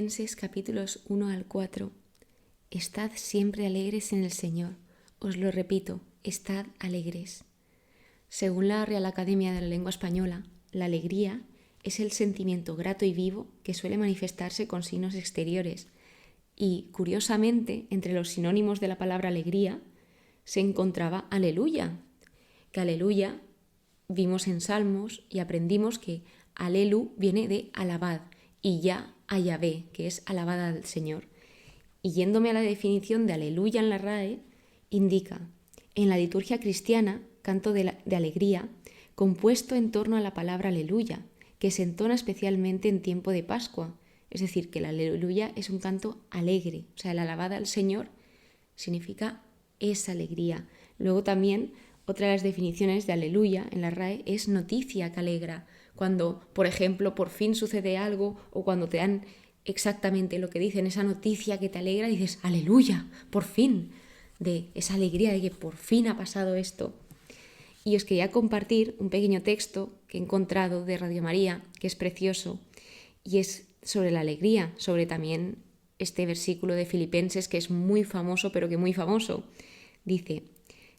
Filipenses capítulos 1 al 4. Estad siempre alegres en el Señor. Os lo repito, estad alegres. Según la Real Academia de la Lengua Española, la alegría es el sentimiento grato y vivo que suele manifestarse con signos exteriores. Y, curiosamente, entre los sinónimos de la palabra alegría se encontraba aleluya. Que aleluya vimos en Salmos y aprendimos que alelu viene de alabad y ya a Yahvé, que es alabada al Señor. Y yéndome a la definición de aleluya en la RAE, indica, en la liturgia cristiana, canto de alegría, compuesto en torno a la palabra aleluya, que se entona especialmente en tiempo de Pascua. Es decir, que la aleluya es un canto alegre, o sea, la alabada al Señor significa esa alegría. Luego también, otra de las definiciones de aleluya en la RAE es noticia que alegra. Cuando, por ejemplo, por fin sucede algo o cuando te dan exactamente lo que dicen, esa noticia que te alegra, dices, aleluya, por fin, de esa alegría de que por fin ha pasado esto. Y os quería compartir un pequeño texto que he encontrado de Radio María, que es precioso, y es sobre la alegría, sobre también este versículo de Filipenses, que es muy famoso, pero que muy famoso. Dice,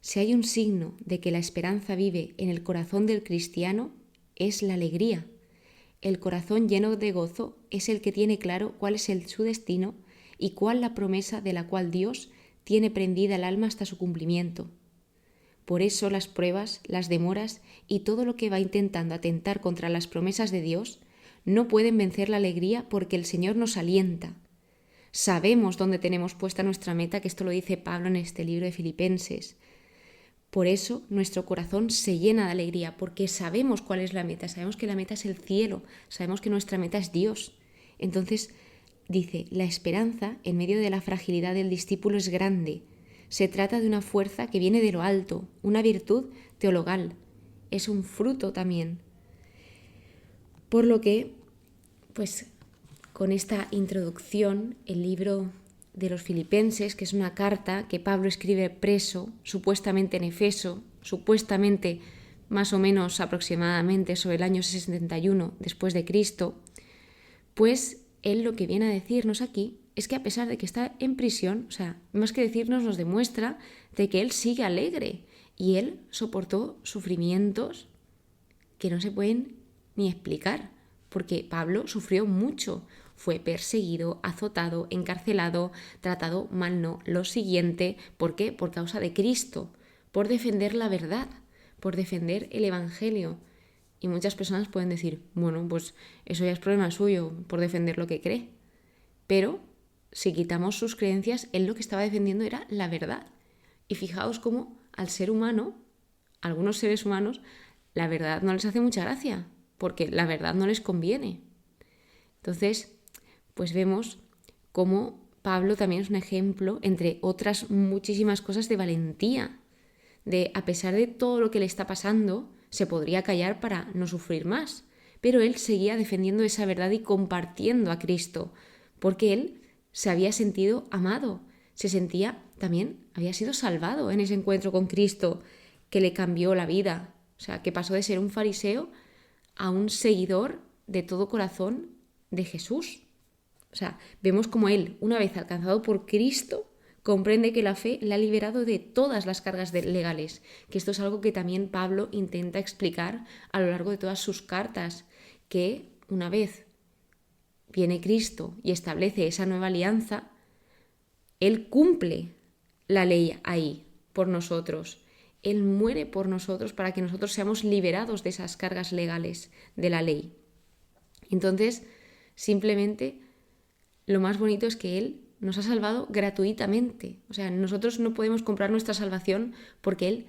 si hay un signo de que la esperanza vive en el corazón del cristiano, es la alegría. El corazón lleno de gozo es el que tiene claro cuál es su destino y cuál la promesa de la cual Dios tiene prendida el alma hasta su cumplimiento. Por eso las pruebas, las demoras y todo lo que va intentando atentar contra las promesas de Dios no pueden vencer la alegría porque el Señor nos alienta. Sabemos dónde tenemos puesta nuestra meta, que esto lo dice Pablo en este libro de Filipenses. Por eso nuestro corazón se llena de alegría, porque sabemos cuál es la meta, sabemos que la meta es el cielo, sabemos que nuestra meta es Dios. Entonces, dice, la esperanza en medio de la fragilidad del discípulo es grande. Se trata de una fuerza que viene de lo alto, una virtud teologal. Es un fruto también. Por lo que, pues, con esta introducción, el libro de los Filipenses, que es una carta que Pablo escribe preso, supuestamente en Efeso, supuestamente más o menos aproximadamente sobre el año 61 después de Cristo, pues él lo que viene a decirnos aquí es que a pesar de que está en prisión, o sea, más que decirnos, nos demuestra de que él sigue alegre y él soportó sufrimientos que no se pueden ni explicar, porque Pablo sufrió mucho. Fue perseguido, azotado, encarcelado, tratado mal, no. Lo siguiente, ¿por qué? Por causa de Cristo, por defender la verdad, por defender el Evangelio. Y muchas personas pueden decir, bueno, pues eso ya es problema suyo, por defender lo que cree. Pero si quitamos sus creencias, él lo que estaba defendiendo era la verdad. Y fijaos cómo al ser humano, a algunos seres humanos, la verdad no les hace mucha gracia, porque la verdad no les conviene. Entonces, pues vemos cómo Pablo también es un ejemplo, entre otras muchísimas cosas, de valentía, de a pesar de todo lo que le está pasando, se podría callar para no sufrir más, pero él seguía defendiendo esa verdad y compartiendo a Cristo, porque él se había sentido amado, se sentía también, había sido salvado en ese encuentro con Cristo, que le cambió la vida, o sea, que pasó de ser un fariseo a un seguidor de todo corazón de Jesús. O sea, vemos como él, una vez alcanzado por Cristo, comprende que la fe le ha liberado de todas las cargas legales, que esto es algo que también Pablo intenta explicar a lo largo de todas sus cartas, que una vez viene Cristo y establece esa nueva alianza, él cumple la ley ahí por nosotros. Él muere por nosotros para que nosotros seamos liberados de esas cargas legales de la ley. Entonces, simplemente lo más bonito es que Él nos ha salvado gratuitamente. O sea, nosotros no podemos comprar nuestra salvación porque Él,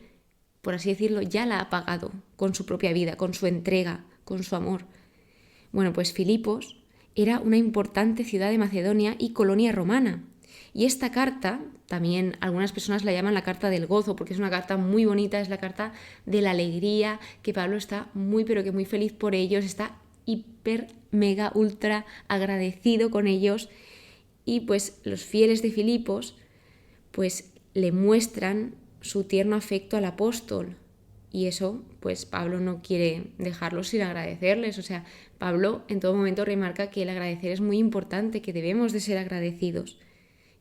por así decirlo, ya la ha pagado con su propia vida, con su entrega, con su amor. Bueno, pues Filipos era una importante ciudad de Macedonia y colonia romana. Y esta carta, también algunas personas la llaman la carta del gozo, porque es una carta muy bonita, es la carta de la alegría, que Pablo está muy, pero que muy feliz por ellos, está hiper, mega, ultra agradecido con ellos. Y pues los fieles de Filipos pues le muestran su tierno afecto al apóstol. Y eso, pues Pablo no quiere dejarlos sin agradecerles. O sea, Pablo en todo momento remarca que el agradecer es muy importante, que debemos de ser agradecidos.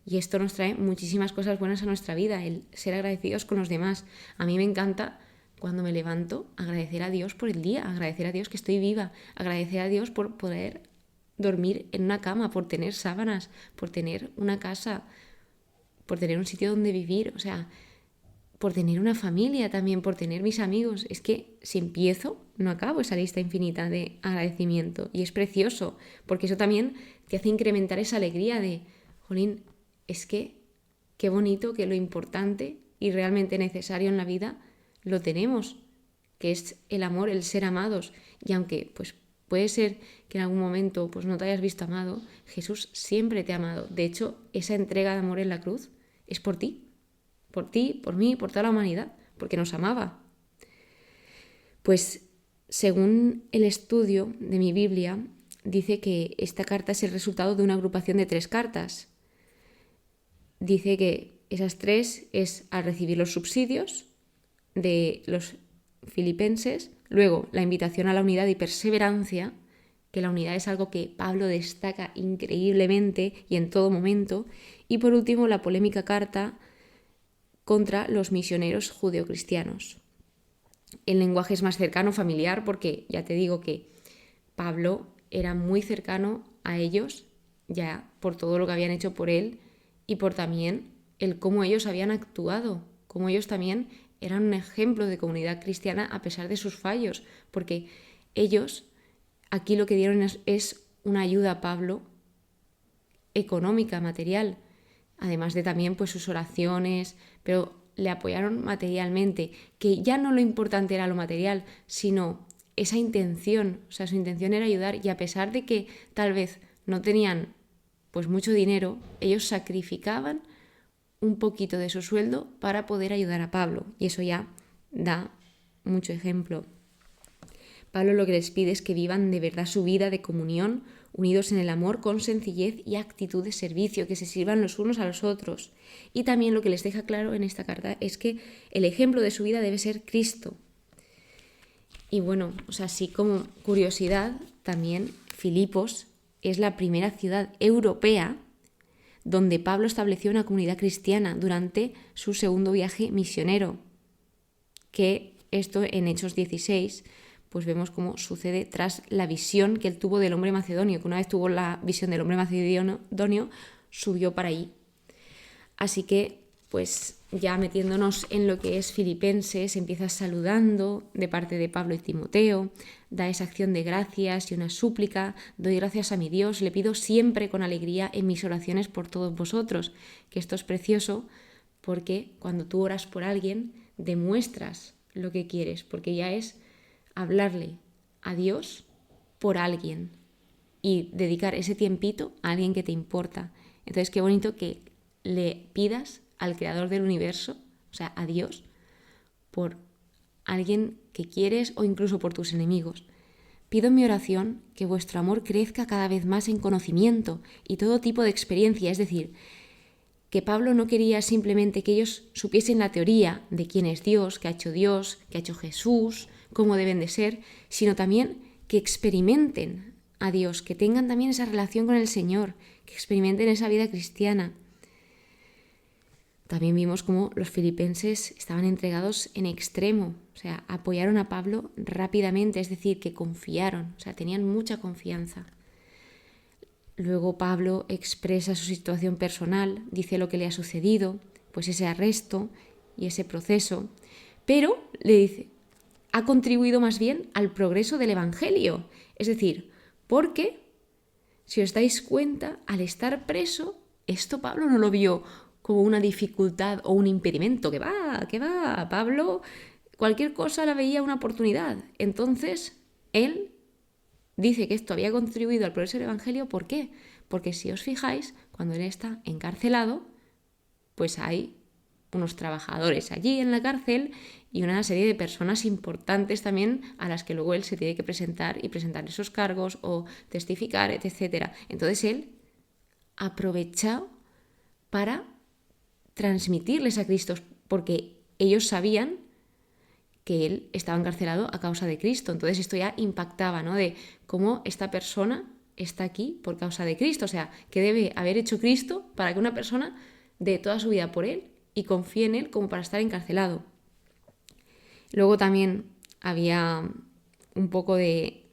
Y esto nos trae muchísimas cosas buenas a nuestra vida, el ser agradecidos con los demás. A mí me encanta cuando me levanto agradecer a Dios por el día, agradecer a Dios que estoy viva, agradecer a Dios por poder dormir en una cama, por tener sábanas, por tener una casa, por tener un sitio donde vivir, o sea, por tener una familia también, por tener mis amigos. Es que si empiezo, no acabo esa lista infinita de agradecimiento. Y es precioso, porque eso también te hace incrementar esa alegría de, jolín, es que qué bonito que lo importante y realmente necesario en la vida lo tenemos, que es el amor, el ser amados. Y aunque pues puede ser que en algún momento pues no te hayas visto amado, Jesús siempre te ha amado. De hecho, esa entrega de amor en la cruz es por ti, por mí, por toda la humanidad, porque nos amaba. Pues según el estudio de mi Biblia, dice que esta carta es el resultado de una agrupación de 3 cartas. Dice que esas 3 es al recibir los subsidios de los filipenses, luego la invitación a la unidad y perseverancia, que la unidad es algo que Pablo destaca increíblemente y en todo momento, y por último la polémica carta contra los misioneros judeocristianos. El lenguaje es más cercano, familiar, porque ya te digo que Pablo era muy cercano a ellos, ya por todo lo que habían hecho por él y por también el cómo ellos habían actuado, cómo ellos también eran un ejemplo de comunidad cristiana a pesar de sus fallos, porque ellos aquí lo que dieron es una ayuda a Pablo económica, material, además de también pues sus oraciones, pero le apoyaron materialmente, que ya no lo importante era lo material, sino esa intención, o sea, su intención era ayudar, y a pesar de que tal vez no tenían pues mucho dinero, ellos sacrificaban un poquito de su sueldo para poder ayudar a Pablo, y eso ya da mucho ejemplo. Pablo lo que les pide es que vivan de verdad su vida de comunión, unidos en el amor, con sencillez y actitud de servicio, que se sirvan los unos a los otros. Y también lo que les deja claro en esta carta es que el ejemplo de su vida debe ser Cristo. Y bueno, o sea, así como curiosidad, también Filipos es la primera ciudad europea donde Pablo estableció una comunidad cristiana durante su segundo viaje misionero, que esto en Hechos 16 pues vemos cómo sucede tras la visión que él tuvo del hombre macedonio, que una vez tuvo la visión del hombre macedonio, subió para allí. Así que, pues ya metiéndonos en lo que es Filipenses, empieza saludando de parte de Pablo y Timoteo, da esa acción de gracias y una súplica: doy gracias a mi Dios, le pido siempre con alegría en mis oraciones por todos vosotros. Que esto es precioso porque cuando tú oras por alguien, demuestras lo que quieres, porque ya es hablarle a Dios por alguien y dedicar ese tiempito a alguien que te importa. Entonces, qué bonito que le pidas al creador del universo, o sea, a Dios, por alguien que quieres o incluso por tus enemigos. Pido en mi oración que vuestro amor crezca cada vez más en conocimiento y todo tipo de experiencia, es decir, que Pablo no quería simplemente que ellos supiesen la teoría de quién es Dios, qué ha hecho Jesús, cómo deben de ser, sino también que experimenten a Dios, que tengan también esa relación con el Señor, que experimenten esa vida cristiana. También vimos cómo los filipenses estaban entregados en extremo, o sea, apoyaron a Pablo rápidamente, es decir, que confiaron, o sea, tenían mucha confianza. Luego Pablo expresa su situación personal, dice lo que le ha sucedido, pues ese arresto y ese proceso, pero le dice, ha contribuido más bien al progreso del Evangelio, es decir, porque, si os dais cuenta, al estar preso, esto Pablo no lo vio como una dificultad o un impedimento, que va, Pablo cualquier cosa la veía una oportunidad. Entonces, él dice que esto había contribuido al progreso del Evangelio. ¿Por qué? Porque si os fijáis, cuando él está encarcelado, pues hay unos trabajadores allí en la cárcel y una serie de personas importantes también a las que luego él se tiene que presentar y presentar esos cargos o testificar, etc. Entonces él aprovechó para transmitirles a Cristo, porque ellos sabían que él estaba encarcelado a causa de Cristo. Entonces esto ya impactaba, ¿no? De cómo esta persona está aquí por causa de Cristo. O sea, que debe haber hecho Cristo para que una persona dé toda su vida por él y confíe en él como para estar encarcelado. Luego también había un poco de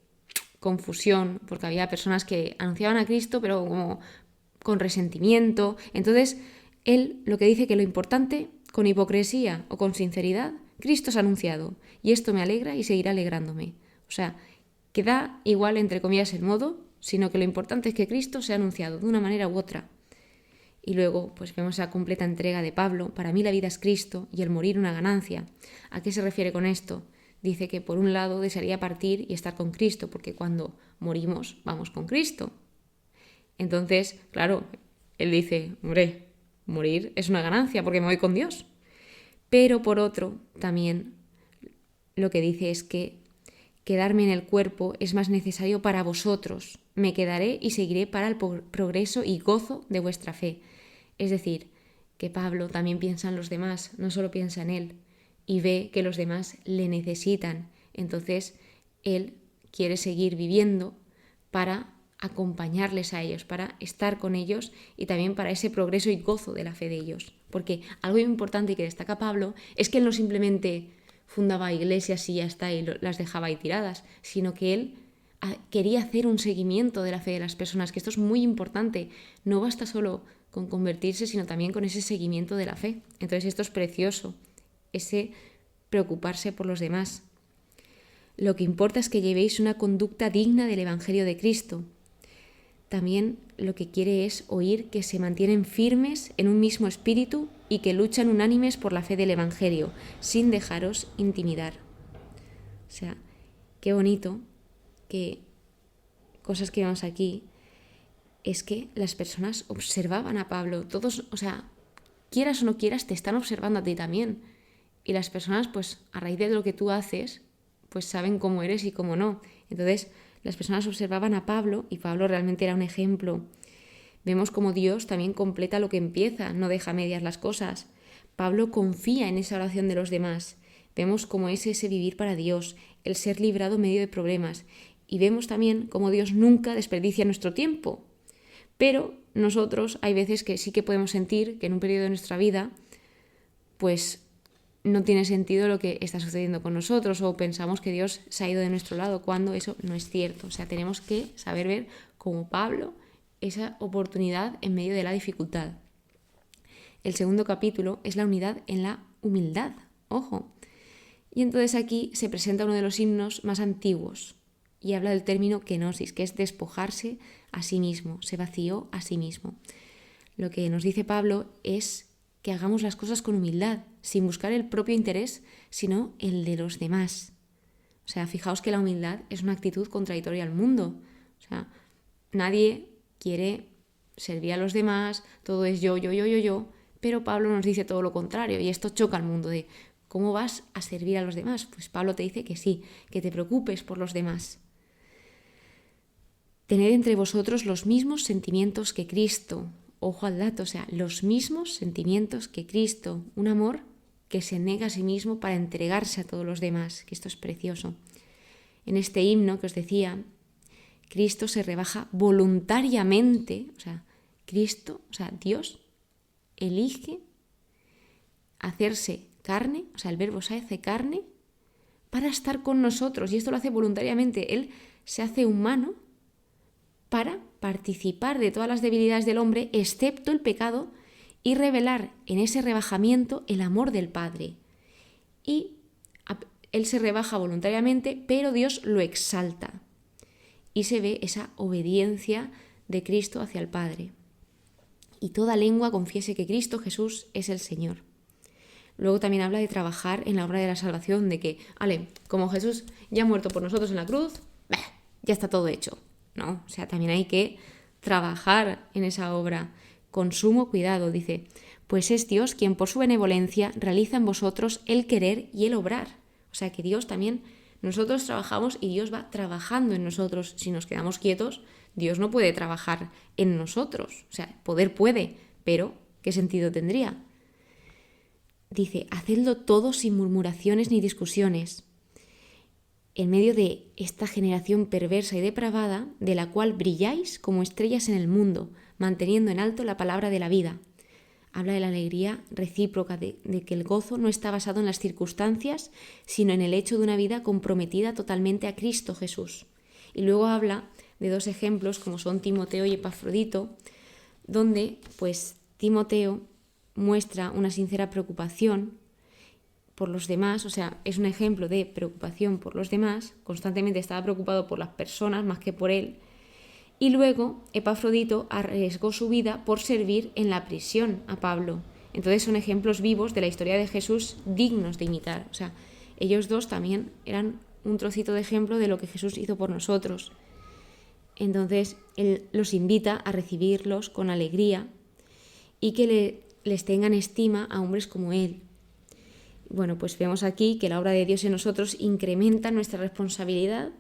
confusión, porque había personas que anunciaban a Cristo, pero como con resentimiento. Entonces, él lo que dice que lo importante, con hipocresía o con sinceridad, Cristo es anunciado, y esto me alegra y seguirá alegrándome. O sea, que da igual, entre comillas, el modo, sino que lo importante es que Cristo sea anunciado de una manera u otra. Y luego, pues vemos la completa entrega de Pablo. Para mí la vida es Cristo y el morir una ganancia. ¿A qué se refiere con esto? Dice que por un lado desearía partir y estar con Cristo, porque cuando morimos vamos con Cristo. Entonces, claro, él dice, hombre, morir es una ganancia porque me voy con Dios. Pero por otro, también lo que dice es que quedarme en el cuerpo es más necesario para vosotros. Me quedaré y seguiré para el progreso y gozo de vuestra fe. Es decir, que Pablo también piensa en los demás, no solo piensa en él, y ve que los demás le necesitan. Entonces, él quiere seguir viviendo para acompañarles a ellos, para estar con ellos y también para ese progreso y gozo de la fe de ellos. Porque algo importante que destaca Pablo es que él no simplemente fundaba iglesias y ya está y las dejaba ahí tiradas, sino que él quería hacer un seguimiento de la fe de las personas, que esto es muy importante. No basta solo con convertirse, sino también con ese seguimiento de la fe. Entonces esto es precioso, ese preocuparse por los demás. Lo que importa es que llevéis una conducta digna del Evangelio de Cristo. También lo que quiere es oír que se mantienen firmes en un mismo espíritu y que luchan unánimes por la fe del Evangelio, sin dejaros intimidar. O sea, qué bonito que cosas que vemos aquí es que las personas observaban a Pablo. Todos, o sea, quieras o no quieras, te están observando a ti también. Y las personas, pues, a raíz de lo que tú haces, pues saben cómo eres y cómo no. Entonces, las personas observaban a Pablo y Pablo realmente era un ejemplo. Vemos cómo Dios también completa lo que empieza, no deja medias las cosas. Pablo confía en esa oración de los demás. Vemos cómo es ese vivir para Dios, el ser librado en medio de problemas. Y vemos también cómo Dios nunca desperdicia nuestro tiempo. Pero nosotros hay veces que sí que podemos sentir que en un periodo de nuestra vida, pues no tiene sentido lo que está sucediendo con nosotros o pensamos que Dios se ha ido de nuestro lado cuando eso no es cierto. O sea, tenemos que saber ver como Pablo esa oportunidad en medio de la dificultad. El segundo capítulo es la unidad en la humildad. Ojo. Y entonces aquí se presenta uno de los himnos más antiguos y habla del término kenosis, que es despojarse a sí mismo, se vació a sí mismo. Lo que nos dice Pablo es que hagamos las cosas con humildad, sin buscar el propio interés, sino el de los demás. O sea, fijaos que la humildad es una actitud contradictoria al mundo. O sea, nadie quiere servir a los demás, todo es yo, pero Pablo nos dice todo lo contrario y esto choca al mundo de ¿cómo vas a servir a los demás? Pues Pablo te dice que sí, que te preocupes por los demás. Tened entre vosotros los mismos sentimientos que Cristo. Ojo al dato, o sea, los mismos sentimientos que Cristo. Un amor que se niega a sí mismo para entregarse a todos los demás, que esto es precioso. En este himno que os decía, Cristo se rebaja voluntariamente, o sea, Dios elige hacerse carne, o sea, el verbo se hace carne para estar con nosotros y esto lo hace voluntariamente. Él se hace humano para participar de todas las debilidades del hombre, excepto el pecado, y revelar en ese rebajamiento el amor del Padre. Y él se rebaja voluntariamente, pero Dios lo exalta. Y se ve esa obediencia de Cristo hacia el Padre. Y toda lengua confiese que Cristo Jesús es el Señor. Luego también habla de trabajar en la obra de la salvación, de que, como Jesús ya ha muerto por nosotros en la cruz, ya está todo hecho. No, o sea, también hay que trabajar en esa obra con sumo cuidado, dice, pues es Dios quien por su benevolencia realiza en vosotros el querer y el obrar. O sea, que Dios también, nosotros trabajamos y Dios va trabajando en nosotros. Si nos quedamos quietos, Dios no puede trabajar en nosotros. O sea, poder puede, pero ¿qué sentido tendría? dice, hacedlo todo sin murmuraciones ni discusiones, en medio de esta generación perversa y depravada, de la cual brilláis como estrellas en el mundo, manteniendo en alto la palabra de la vida. Habla de la alegría recíproca, de que el gozo no está basado en las circunstancias, sino en el hecho de una vida comprometida totalmente a Cristo Jesús. Y luego habla de 2 ejemplos, como son Timoteo y Epafrodito, donde pues Timoteo muestra una sincera preocupación por los demás, o sea, es un ejemplo de preocupación por los demás, constantemente estaba preocupado por las personas más que por él. Y luego Epafrodito arriesgó su vida por servir en la prisión a Pablo. Entonces son ejemplos vivos de la historia de Jesús dignos de imitar. O sea, ellos dos también eran un trocito de ejemplo de lo que Jesús hizo por nosotros. Entonces él los invita a recibirlos con alegría y que les tengan estima a hombres como él. Bueno, pues vemos aquí que la obra de Dios en nosotros incrementa nuestra responsabilidad,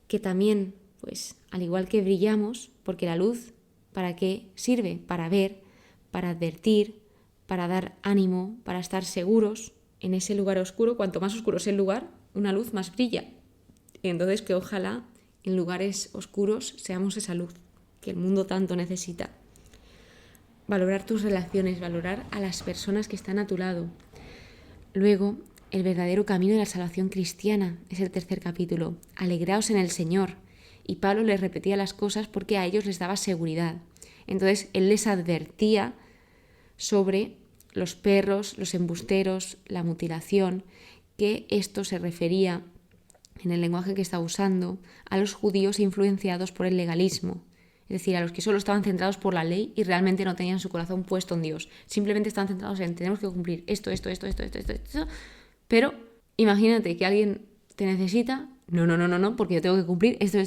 que también, pues, al igual que brillamos, porque la luz, ¿para qué sirve? Para ver, para advertir, para dar ánimo, para estar seguros en ese lugar oscuro. Cuanto más oscuro es el lugar, una luz más brilla. Y entonces que ojalá en lugares oscuros seamos esa luz que el mundo tanto necesita. Valorar tus relaciones, valorar a las personas que están a tu lado. Luego, el verdadero camino de la salvación cristiana es el 3er capítulo. Alegraos en el Señor. Y Pablo les repetía las cosas porque a ellos les daba seguridad. Entonces, él les advertía sobre los perros, los embusteros, la mutilación, que esto se refería, en el lenguaje que está usando, a los judíos influenciados por el legalismo. Es decir, a los que solo estaban centrados por la ley y realmente no tenían su corazón puesto en Dios. Simplemente estaban centrados en tenemos que cumplir esto. Pero imagínate que alguien te necesita. No, porque yo tengo que cumplir esto.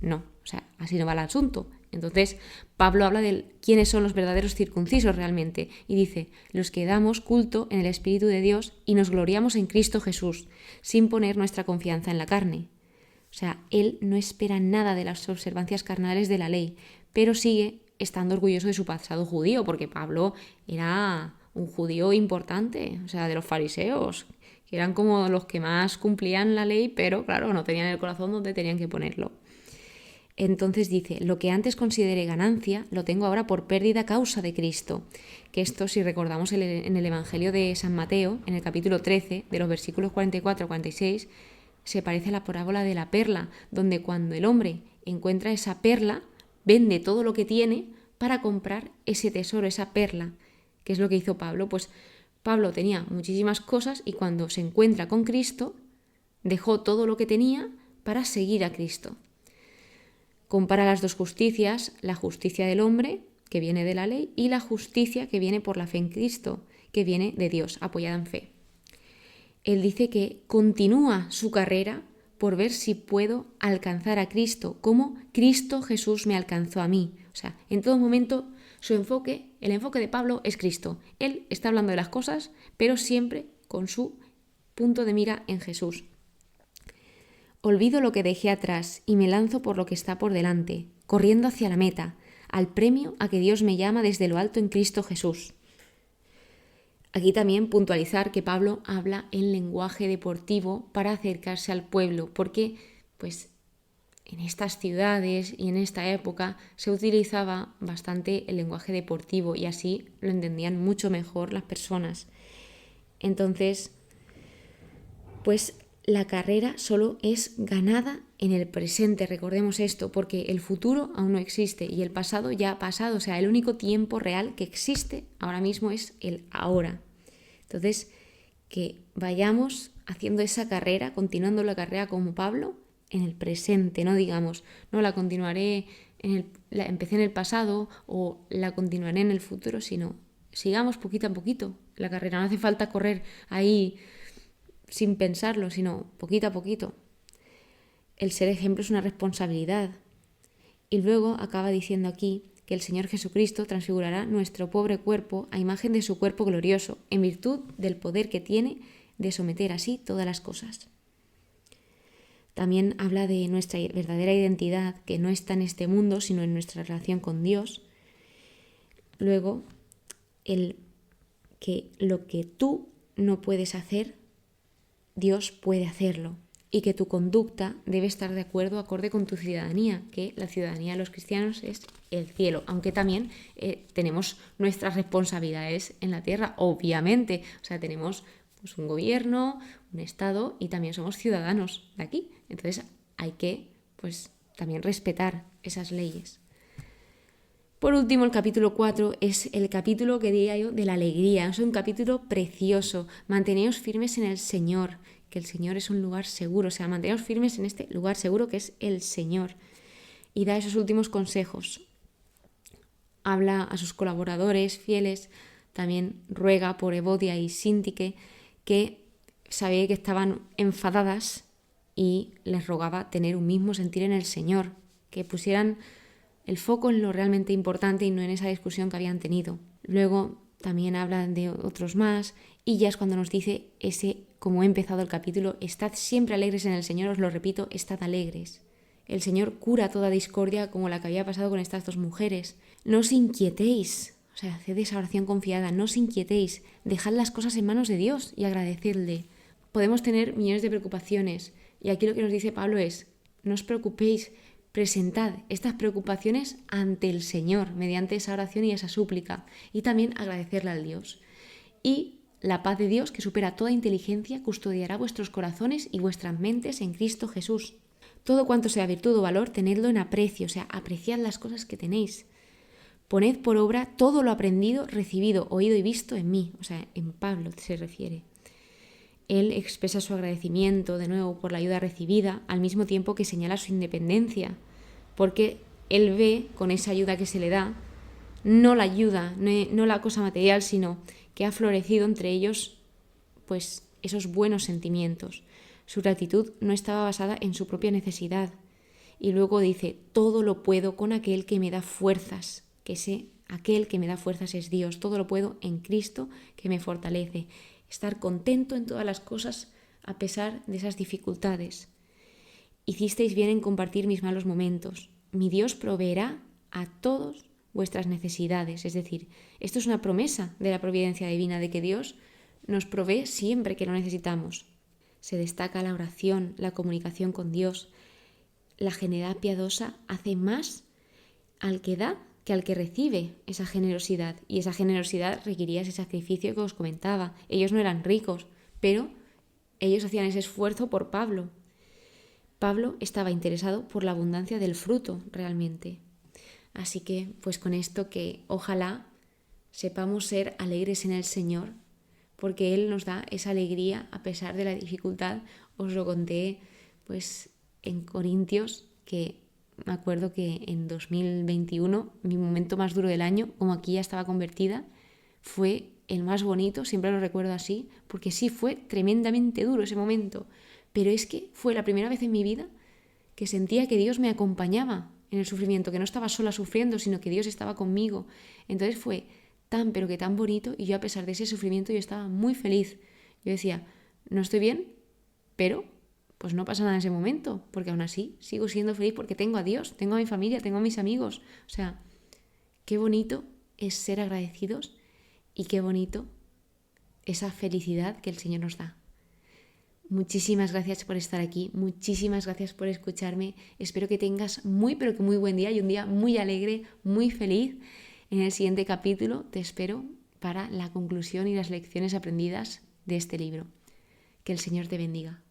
No, o sea, así no va el asunto. Entonces, Pablo habla de quiénes son los verdaderos circuncisos realmente. Y dice, los que damos culto en el Espíritu de Dios y nos gloriamos en Cristo Jesús, sin poner nuestra confianza en la carne. O sea, él no espera nada de las observancias carnales de la ley, pero sigue estando orgulloso de su pasado judío, porque Pablo era un judío importante, o sea, de los fariseos, que eran como los que más cumplían la ley, pero claro, no tenían el corazón donde tenían que ponerlo. Entonces dice, lo que antes consideré ganancia, lo tengo ahora por pérdida a causa de Cristo. Que esto, si recordamos en el Evangelio de San Mateo, en el capítulo 13, de los versículos 44 a 46, se parece a la parábola de la perla, donde cuando el hombre encuentra esa perla, vende todo lo que tiene para comprar ese tesoro, esa perla. ¿Qué es lo que hizo Pablo? Pues Pablo tenía muchísimas cosas y cuando se encuentra con Cristo, dejó todo lo que tenía para seguir a Cristo. Compara las dos justicias, la justicia del hombre, que viene de la ley, y la justicia que viene por la fe en Cristo, que viene de Dios, apoyada en fe. Él dice que continúa su carrera por ver si puedo alcanzar a Cristo, como Cristo Jesús me alcanzó a mí. O sea, en todo momento el enfoque de Pablo es Cristo. Él está hablando de las cosas, pero siempre con su punto de mira en Jesús. Olvido lo que dejé atrás y me lanzo por lo que está por delante, corriendo hacia la meta, al premio a que Dios me llama desde lo alto en Cristo Jesús. Aquí también puntualizar que Pablo habla en lenguaje deportivo para acercarse al pueblo, porque pues en estas ciudades y en esta época se utilizaba bastante el lenguaje deportivo y así lo entendían mucho mejor las personas. Entonces, pues la carrera solo es ganada en el presente, recordemos esto, porque el futuro aún no existe y el pasado ya ha pasado, o sea, el único tiempo real que existe ahora mismo es el ahora. Entonces, que vayamos haciendo esa carrera, continuando la carrera como Pablo, en el presente, no digamos, no la continuaré, la empecé en el pasado o la continuaré en el futuro, sino sigamos poquito a poquito la carrera. No hace falta correr ahí sin pensarlo, sino poquito a poquito. El ser ejemplo es una responsabilidad. Y luego acaba diciendo aquí que el Señor Jesucristo transfigurará nuestro pobre cuerpo a imagen de su cuerpo glorioso, en virtud del poder que tiene de someter así todas las cosas. También habla de nuestra verdadera identidad, que no está en este mundo, sino en nuestra relación con Dios. Luego, que lo que tú no puedes hacer, Dios puede hacerlo. Y que tu conducta debe estar de acuerdo, acorde con tu ciudadanía, que la ciudadanía de los cristianos es el cielo, aunque también tenemos nuestras responsabilidades en la tierra, obviamente. O sea, tenemos pues, un gobierno, un Estado y también somos ciudadanos de aquí. Entonces hay que pues, también respetar esas leyes. Por último, el capítulo 4 es el capítulo que diría yo de la alegría. Es un capítulo precioso. Manteneos firmes en el Señor, que el Señor es un lugar seguro. O sea, manteneos firmes en este lugar seguro que es el Señor. Y da esos últimos consejos. Habla a sus colaboradores fieles. También ruega por Evodia y Síntique, que sabía que estaban enfadadas y les rogaba tener un mismo sentir en el Señor, que pusieran el foco en lo realmente importante y no en esa discusión que habían tenido. Luego también habla de otros más y ya es cuando nos dice como he empezado el capítulo, estad siempre alegres en el Señor, os lo repito, estad alegres. El Señor cura toda discordia como la que había pasado con estas dos mujeres. No os inquietéis, o sea, haced esa oración confiada, no os inquietéis, dejad las cosas en manos de Dios y agradecedle. Podemos tener millones de preocupaciones y aquí lo que nos dice Pablo es, no os preocupéis, presentad estas preocupaciones ante el Señor mediante esa oración y esa súplica y también agradecerle al Dios. Y la paz de Dios que supera toda inteligencia custodiará vuestros corazones y vuestras mentes en Cristo Jesús. Todo cuanto sea virtud o valor, tenedlo en aprecio, o sea, apreciad las cosas que tenéis. Poned por obra todo lo aprendido, recibido, oído y visto en mí, o sea, en Pablo se refiere. Él expresa su agradecimiento de nuevo por la ayuda recibida, al mismo tiempo que señala su independencia, porque él ve con esa ayuda que se le da, no la ayuda, no la cosa material, sino que ha florecido entre ellos pues esos buenos sentimientos. Su gratitud no estaba basada en su propia necesidad. Y luego dice, todo lo puedo con aquel que me da fuerzas, aquel que me da fuerzas es Dios, todo lo puedo en Cristo que me fortalece. Estar contento en todas las cosas a pesar de esas dificultades. Hicisteis bien en compartir mis malos momentos. Mi Dios proveerá a todos vuestras necesidades. Es decir, esto es una promesa de la providencia divina, de que Dios nos provee siempre que lo necesitamos. Se destaca la oración, la comunicación con Dios. La generosidad piadosa hace más al que da que al que recibe esa generosidad. Y esa generosidad requería ese sacrificio que os comentaba. Ellos no eran ricos, pero ellos hacían ese esfuerzo por Pablo. Pablo estaba interesado por la abundancia del fruto realmente. Así que, pues con esto que ojalá sepamos ser alegres en el Señor, porque Él nos da esa alegría a pesar de la dificultad. Os lo conté pues en Corintios, que me acuerdo que en 2021, mi momento más duro del año, como aquí ya estaba convertida, fue el más bonito, siempre lo recuerdo así, porque sí fue tremendamente duro ese momento, pero es que fue la primera vez en mi vida que sentía que Dios me acompañaba en el sufrimiento, que no estaba sola sufriendo, sino que Dios estaba conmigo. Entonces fue tan, pero que tan bonito, y yo a pesar de ese sufrimiento yo estaba muy feliz. Yo decía, no estoy bien, pero pues no pasa nada en ese momento, porque aún así sigo siendo feliz porque tengo a Dios, tengo a mi familia, tengo a mis amigos. O sea, qué bonito es ser agradecidos y qué bonito esa felicidad que el Señor nos da. Muchísimas gracias por estar aquí, muchísimas gracias por escucharme. Espero que tengas pero que muy buen día y un día muy alegre, muy feliz. En el siguiente capítulo te espero para la conclusión y las lecciones aprendidas de este libro. Que el Señor te bendiga.